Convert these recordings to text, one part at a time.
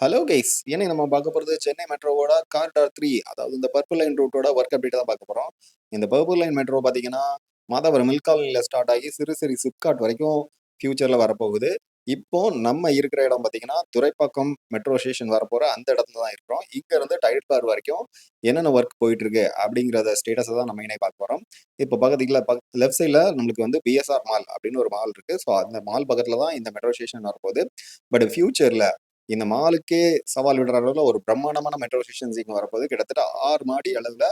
Hello guys! இன்னைக்கு நம்ம பார்க்க போறது சென்னை மெட்ரோவோட காரிடார் 3 அதாவது இந்த பர்பிள் லைன் ரூட்டோட ஒர்க் அப்டேட் தான் பார்க்க போறோம். இந்த பர்பிள் லைன் மெட்ரோ பார்த்தீங்கன்னா, மாதவரம் மில்க் காலனில ஸ்டார்ட் ஆகி சிறுசிறு சிப்காட் வரைக்கும் ஃபியூச்சர்ல வரப்போகுது. இப்போ நம்ம இருக்கிற இடம் பார்த்தீங்கன்னா, துரைப்பாக்கம் மெட்ரோ ஸ்டேஷன் வரப்போற அந்த இடத்துல தான் இருக்கிறோம். இங்க இருந்து டைலட் பார்க் வரைக்கும் என்னென்ன ஒர்க் போயிட்டு இருக்கு அப்படிங்கிறத ஸ்டேட்டஸ தான் நம்ம இன்னைக்கு பார்க்க போறோம். இப்போ பக்கத்துல லெஃப்ட் சைட்ல நம்மளுக்கு வந்து பிஎஸ்ஆர் மால் அப்படின்னு ஒரு மால் இருக்கு. ஸோ அந்த மால் பக்கத்துல தான் இந்த மெட்ரோ ஸ்டேஷன் வரப்போகுது. பட் ஃபியூச்சர்ல இந்த மாலுக்கே சவால் விடுற அளவுல ஒரு பிரம்மாண்டமான மெட்ரோ ஸ்டேஷன்ஸ் இங்க வரப்போகுது. கிட்டத்தட்ட 6 மாடி அளவுல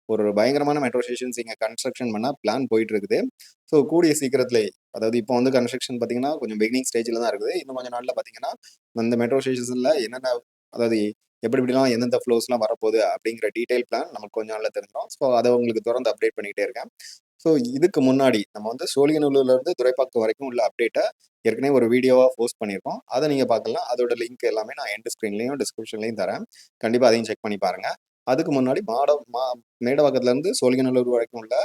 ஒரு பயங்கரமான மெட்ரோ ஸ்டேஷன்ஸ் இங்க கன்ஸ்ட்ரக்ஷன் பண்ண பிளான் போயிட்டு இருக்குது. ஸோ கூடிய சீக்கிரத்திலே அதாவது இப்போ வந்து கன்ஸ்ட்ரக்ஷன் பார்த்தீங்கன்னா கொஞ்சம் பிகினிங் ஸ்டேஜ்ல தான் இருக்குது. இன்னும் கொஞ்சம் நாள்ல பார்த்தீங்கன்னா இந்த மெட்ரோ ஸ்டேஷன்ஸ்ல என்னென்ன அதாவது எப்படி எப்படிலாம் எந்தெந்த ஃப்ளோஸ்லாம் வரப்போகுது அப்படிங்கிற டீடைல் பிளான் நமக்கு கொஞ்சம் நாள்ல தெரிஞ்சிடும். ஸோ அதை உங்களுக்கு தொடர்ந்து அப்டேட் பண்ணிட்டே இருக்கேன். ஸோ இதுக்கு முன்னாடி நம்ம வந்து சோழிங்கநல்லூர்ல இருந்து துரைப்பாக்கம் வரைக்கும் உள்ள அப்டேட்டை ஏற்கனவே ஒரு வீடியோவாக போஸ்ட் பண்ணியிருக்கோம். அதை நீங்கள் பார்க்கலாம். அதோட லிங்க் எல்லாமே நான் எண்ட் ஸ்க்ரீன்லையும் டிஸ்கிரிப்ஷன்லையும் தரேன். கண்டிப்பாக அதையும் செக் பண்ணி பாருங்க. அதுக்கு முன்னாடி மேடவாக்கத்துலேருந்து சோழிங்கநல்லூர் வரைக்கும் உள்ள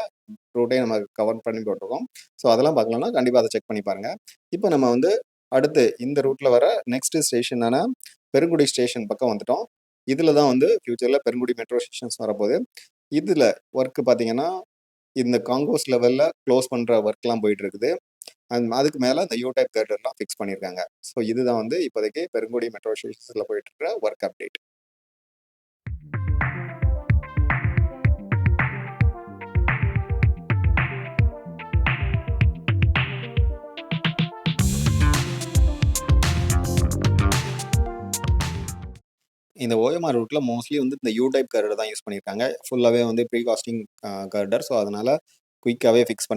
ரூட்டையும் நம்ம கவர் பண்ணி போட்டிருக்கோம். ஸோ அதெல்லாம் பார்க்கலாம்னா கண்டிப்பாக அதை செக் பண்ணி பாருங்க. இப்போ நம்ம வந்து அடுத்து இந்த ரூட்ல வர நெக்ஸ்ட் ஸ்டேஷனான பெருங்குடி ஸ்டேஷன் பக்கம் வந்துட்டோம். இதில் தான் வந்து ஃபியூச்சரில் பெருங்குடி மெட்ரோ ஸ்டேஷன்ஸ் வரப்போகுது. இதில் ஒர்க் பார்த்தீங்கன்னா இந்த காங்கோஸ் லெவல்ல க்ளோஸ் பண்ற ஒர்க்லாம் போயிட்டு இருக்குது. அதுக்கு மேல இந்த யூ டைப் கேர்டர்லாம் ஃபிக்ஸ் பண்ணியிருக்காங்க. ஸோ இதுதான் வந்து இப்போதைக்கு பெருங்குடி மெட்ரோ ஸ்டேஷன்ஸ்ல போயிட்டு இருக்கிற ஒர்க் அப்டேட். இந்த ஓஎம்ஆர் ரூட்ல மோஸ்ட்லி வந்து இந்த யூ டைப் கார்டர் தான் யூஸ் பண்ணியிருக்காங்க. ஃபுல்லாவே வந்து ப்ரீ காஸ்டிங் கார்டர். ஸோ அதனால குயிக்காவே ஃபிக்ஸ்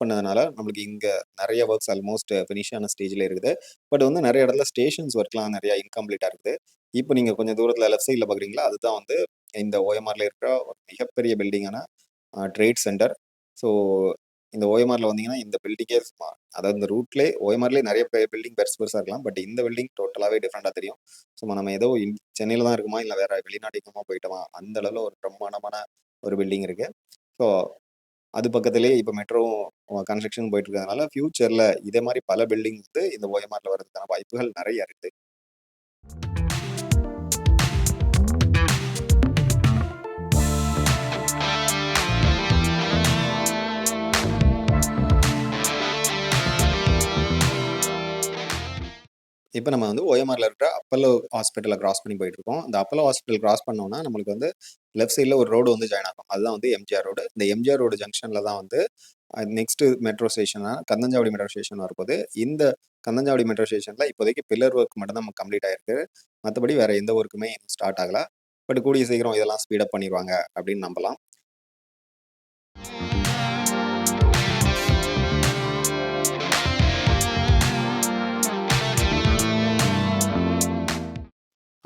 பண்ணதுனால நம்மளுக்கு இங்க நிறைய ஒர்க்ஸ் ஆல்மோஸ்ட் ஃபினிஷ் ஆன ஸ்டேஜ்ல இருக்குது. பட் வந்து நிறைய இடத்துல ஸ்டேஷன்ஸ் ஒர்க்லாம் நிறைய இன்கம்ப்ளீட்டா இருக்குது. இப்போ நீங்க கொஞ்சம் தூரத்துல லெஃப்ட் சைட்ல பாக்குறீங்களா, அதுதான் வந்து இந்த ஓஎம்ஆர்ல இருக்கிற ஒரு மிகப்பெரிய பில்டிங்கான ட்ரேட் சென்டர். ஸோ இந்த ஓஎம்ஆர்ல வந்தீங்கன்னா இந்த பில்டிங்கே அதாவது இந்த ரூட்லேயே ஓஎம்ஆர்லேயே நிறைய பில்டிங் பெருசு பெருசாக இருக்கலாம். பட் இந்த பில்டிங் டோட்டலாகவே டிஃப்ரெண்டாக தெரியும். சும்மா நம்ம ஏதோ சென்னையில் தான் இருக்குமா இல்லை வேற வெளிநாட்டுக்குமா போயிட்டோமா அந்த அளவில் ஒரு பிரம்மாண்டமான ஒரு பில்டிங் இருக்கு. ஸோ அது பக்கத்திலேயே இப்போ மெட்ரோ கன்ஸ்ட்ரக்ஷன் போயிட்டு இருக்கிறதுனால ஃபியூச்சர்ல இதே மாதிரி பல பில்டிங் வந்து இந்த ஓஎம்ஆர்ல வர்றதுக்கான வாய்ப்புகள் நிறைய இருக்கு. இப்போ நம்ம வந்து ஓஎம்ஆர்ல இருக்கிற அப்பல்லோ ஹாஸ்பிட்டலை கிராஸ் பண்ணி போயிட்டு இருக்கோம். இந்த அப்பல்லோ ஹாஸ்பிட்டல் கிராஸ் பண்ணோம்னா நம்மளுக்கு வந்து லெஃப்ட் சைடில் ஒரு ரோடு வந்து ஜாயின் ஆகும். அதுதான் வந்து எம்ஜிஆர் ரோடு. இந்த எம்ஜிஆர் ரோடு ஜங்ஷன்ல தான் வந்து நெக்ஸ்ட் மெட்ரோ ஸ்டேஷனா கந்தஞ்சாவடி மெட்ரோ ஸ்டேஷன் வரப்போகுது. இந்த கந்தஞ்சாவடி மெட்ரோ ஸ்டேஷன்ல இப்போதைக்கு பில்லர் ஒர்க் மட்டும் தான் கம்ப்ளீட் ஆயிருக்கு. மற்றபடி வேற எந்த ஒர்க்குமே ஸ்டார்ட் ஆகல. பட் கூடிய சீக்கிரம் இதெல்லாம் ஸ்பீடப் பண்ணிடுவாங்க அப்படின்னு நம்பலாம்.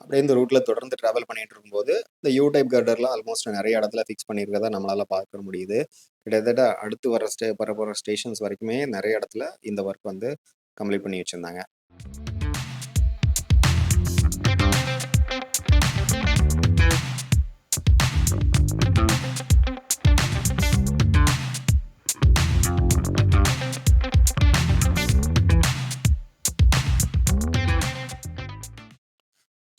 அப்படியே இந்த ரூட்ல தொடர்ந்து டிராவல் பண்ணிட்டு இருக்கும்போது இந்த யூ டைப் கார்டர்லாம் ஆல்மோஸ்ட் நிறைய இடத்துல ஃபிக்ஸ் பண்ணியிருக்கதா நம்மளால பார்க்க முடியுது. கிட்டத்தட்ட அடுத்து வர போகிற ஸ்டேஷன்ஸ் வரைக்குமே நிறைய இடத்துல இந்த ஒர்க் வந்து கம்ப்ளீட் பண்ணி வச்சிருந்தாங்க.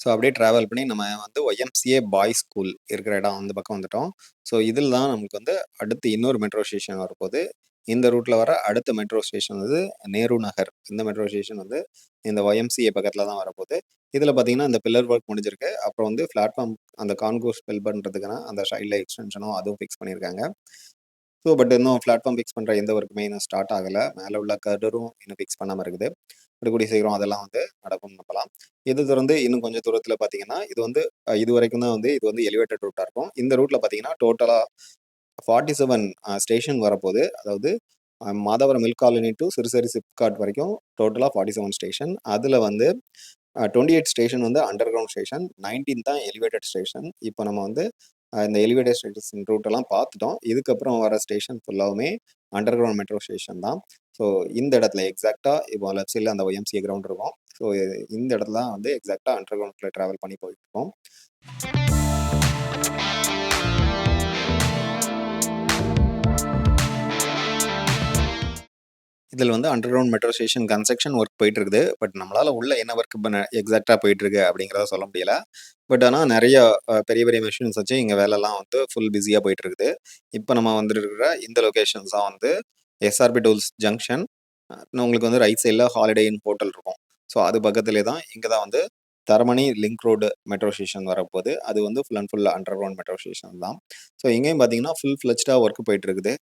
ஸோ அப்படியே ட்ராவல் பண்ணி நம்ம வந்து ஒய்எம்சிஏ பாய்ஸ் ஸ்கூல் இருக்கிற இடம் அந்த பக்கம் வந்துட்டோம். ஸோ இதில் தான் நமக்கு வந்து அடுத்து இன்னொரு மெட்ரோ ஸ்டேஷன் வரப்போகுது. இந்த ரூட்டில் வர அடுத்த மெட்ரோ ஸ்டேஷன் வந்து நேரு நகர். இந்த மெட்ரோ ஸ்டேஷன் வந்து இந்த ஒய்எம்சிஏ பக்கத்தில் தான் வரப்போகுது. இதில் பார்த்தீங்கன்னா இந்த பில்லர் ஒர்க் முடிஞ்சிருக்கு. அப்புறம் வந்து பிளாட்ஃபார்ம் அந்த கான்கோர்ஸ் ஃபில் பண்ணுறதுக்கான அந்த சைடில் எக்ஸ்டென்ஷனும் அதுவும் ஃபிக்ஸ் பண்ணியிருக்காங்க. ஸோ பட் இன்னும் பிளாட்ஃபார்ம் ஃபிக்ஸ் பண்ணுற எந்த ஒர்க்குமே இன்னும் ஸ்டார்ட் ஆகலை. மேலே உள்ள கர்டரும் இன்னும் ஃபிக்ஸ் பண்ணாமல் இருக்குது. கூடிய சீக்கிரம் அதெல்லாம் வந்து நடக்கும்னு நம்பலாம். இது தொடர்ந்து இன்னும் கொஞ்சம் தூரத்தில் பார்த்தீங்கன்னா இது வந்து இது வரைக்கும் தான் வந்து இது வந்து எலிவேட்டட் ரூட்டாக இருக்கும். இந்த ரூட்டில் பார்த்தீங்கன்னா டோட்டலாக 47 ஸ்டேஷன் வரப்போகுது. அதாவது Madhavaram milk colony to Siruseri SIPCOT வரைக்கும் டோட்டலாக 47 ஸ்டேஷன். அதில் வந்து 28 ஸ்டேஷன் வந்து அண்டர் கிரவுண்ட் ஸ்டேஷன், 19 தான் எலிவேட்டட் ஸ்டேஷன். இப்போ நம்ம வந்து இந்த எலிவேட்டட் ஸ்டேஷன் ரூட்டெல்லாம் பார்த்துட்டோம். இதுக்கப்புறம் வர ஸ்டேஷன் ஃபுல்லாகவுமே அண்டர் கிரவுண்ட் மெட்ரோ ஸ்டேஷன் தான். ஸோ இந்த இடத்துல எக்ஸாக்டாக இப்போ லெஃப்ட் சைடில் அந்த ஒய்எம்சிஏ கிரவுண்ட் இருக்கும். ஸோ இந்த இடத்துல தான் வந்து எக்ஸாக்டாக அண்டர் கிரவுண்டில் ட்ராவல் பண்ணி போயிட்டு இருக்கோம். இதில வந்து under ground metro station construction work போயிட்டு இருக்குது. பட் நம்மளால உள்ள என்ன ஒர்க் எக்ஸாக்ட்டா போயிட்டு இருக்கு அப்படிங்கிறத சொல்ல முடியல. பட் ஆனா நெறைய பெரிய பெரிய மெஷின்ஸ் வச்சு இங்க வேலைலாம் வந்து ஃபுல் பிஸியா போயிட்டு இருக்குது. இப்ப நம்ம வந்துருக்கிற இந்த லொகேஷன்ஸ் தான் வந்து எஸ்ஆர்பி டூல்ஸ் ஜங்ஷன். உங்களுக்கு வந்து ரைட் சைட்ல ஹாலிடே இன் ஹோட்டல் இருக்கும். ஸோ அது பக்கத்திலேயே தான் இங்க தான் வந்து Taramani link road metro station வரப்போது. அது வந்து full and full under ground metro station தான். ஸோ இங்கேயும் பார்த்தீங்கன்னா, ஃபுல் ஃப்ளெட்ஜ்டா ஒர்க் போயிட்டு இருக்குது.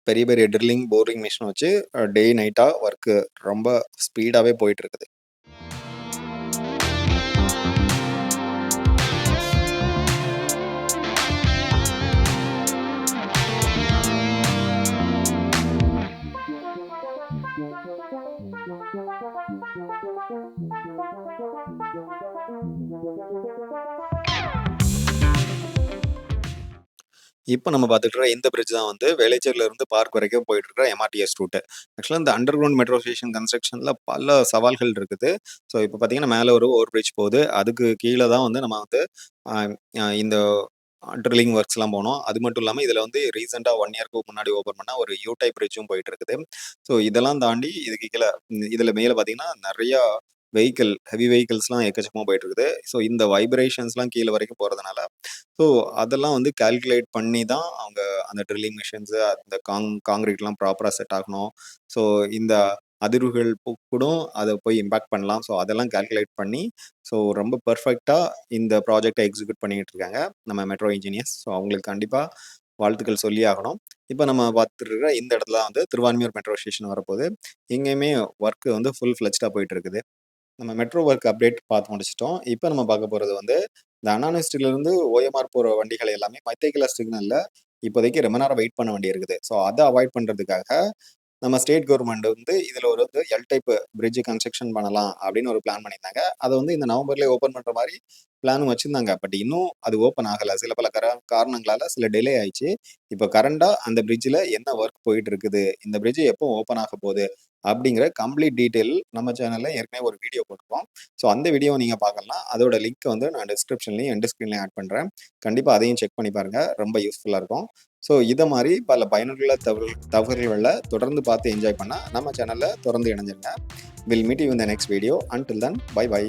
பெரிய பெரிய ட்ரில்லிங், போரிங் மிஷின் வச்சு டே நைட்டா ஒர்க் ரொம்ப ஸ்பீடாவே போயிட்டு இருக்குது. இப்ப நம்ம பார்த்துட்டு இருக்கிற இந்த பிரிட்ஜ் தான் வந்து வேளச்சேரியில இருந்து பார்க் வரைக்கும் போயிட்டு இருக்கிற எம்ஆர்டிஎஸ் ரூட். ஆக்சுவலா இந்த அண்டர் கிரவுண்ட் மெட்ரோ ஸ்டேஷன் கன்ஸ்ட்ரக்ஷன்ல பல சவால்கள் இருக்குது. ஸோ இப்ப பார்த்தீங்கன்னா, மேல ஒரு ஓவர் பிரிட்ஜ் போகுது. அதுக்கு கீழ தான் வந்து நம்ம வந்து அ இந்த ட்ரில்லிங் ஒர்க்ஸ்லாம் போனோம். அது மட்டும் இல்லாம இதுல வந்து ரீசென்ட்டா 1 இயர்க்கு முன்னாடி ஓப்பன் பண்ண ஒரு யூ டைப் பிரிட்ஜும் போயிட்டு இருக்குது. ஸோ இதெல்லாம் தாண்டி இதுக்கு கீழ இதுல மேல பார்த்தீங்கன்னா, நெறையா ஹெவி வெஹிக்கிள்ஸ்லாம் எக்கச்சக்கமா போயிட்டு இருக்குது. ஸோ இந்த வைப்ரேஷன்ஸ்லாம் கீழ வரைக்கும் போறதுனால, ஸோ அதெல்லாம் வந்து கால்குலேட் பண்ணி தான் அவங்க அந்த ட்ரில்லிங் மிஷின்ஸு அந்த கான்கிரீட்லாம் ப்ராப்பரா செட் ஆகணும். ஸோ இந்த அதிர்வுகள் கூடும் அத போய் இம்பாக்ட் பண்ணலாம். ஸோ அதெல்லாம் கால்குலேட் பண்ணி, ஸோ ரொம்ப பெர்ஃபெக்ட்டா இந்த ப்ராஜெக்ட்ட எக்ஸிக்யூட் பண்ணிட்டு இருக்காங்க நம்ம மெட்ரோ இன்ஜினியர்ஸ். ஸோ அவங்களுக்கு கண்டிப்பா வாழ்த்துக்கள் சொல்லியே ஆகணும். இப்ப நம்ம பார்த்துட்டு இருக்கிற இந்த இடத்துல வந்து திருவான்மியூர் மெட்ரோ ஸ்டேஷன் வரப்போது. இங்கேயுமே ஒர்க் வந்து ஃபுல் ஃப்ளெட்ஜ்டா போயிட்டு இருக்குது. நம்ம மெட்ரோ ஒர்க் அப்டேட் பார்த்து முடிச்சுட்டோம். இப்ப நம்ம பார்க்க போறது வந்து, இந்த அண்ணா யூனிவர்சிட்டிலருந்து ஓஎம்ஆர் போற வண்டிகள் எல்லாமே மெத்தைக்குலர் சிக்னல்ல இப்போதைக்கு ரொம்ப நேரம் வெயிட் பண்ண வேண்டியிருக்குது. ஸோ அத அவாய்ட் பண்றதுக்காக நம்ம ஸ்டேட் கவர்மெண்ட் வந்து இதுல ஒரு வந்து எல் டைப் பிரிட்ஜ் கன்ஸ்ட்ரக்ஷன் பண்ணலாம் அப்படின்னு ஒரு பிளான் பண்ணியிருந்தாங்க. அத வந்து இந்த நவம்பர்லயே ஓப்பன் பண்ற மாரி பிளானும் வச்சிருந்தாங்க. பட் இன்னும் அது ஓப்பன் ஆகல. சில பல காரணங்களால சில டிலே ஆயிடுச்சு. இப்ப கரண்டா அந்த பிரிட்ஜ்ல என்ன ஒர்க் போயிட்டு இருக்குது? இந்த பிரிட்ஜ் எப்போ ஓப்பன் ஆக போகுது? அப்படிங்கிற கம்ப்ளீட் டீட்டெயில் நம்ம சேனல்ல ஏற்கனவே ஒரு வீடியோ போட்டிருக்கோம். ஸோ அந்த வீடியோவ நீங்க பார்க்கலாம். அதோட லிங்க் வந்து நான் டிஸ்கிரிப்ஷன்லயும், எண்ட் ஸ்க்ரீன்லயும் ஆட் பண்றேன். கண்டிப்பா அதையும் செக் பண்ணி பாருங்க. ரொம்ப யூஸ்ஃபுல்லா இருக்கும். ஸோ இத மாரி பல பயனுள்ள தகவல்கள தொடர்ந்து பார்த்து என்ஜாய் பண்ண நம்ம சேனல்ல தொடர்ந்து இணைஞ்சிருங்க. Will meet you in the next video. Until then bye by.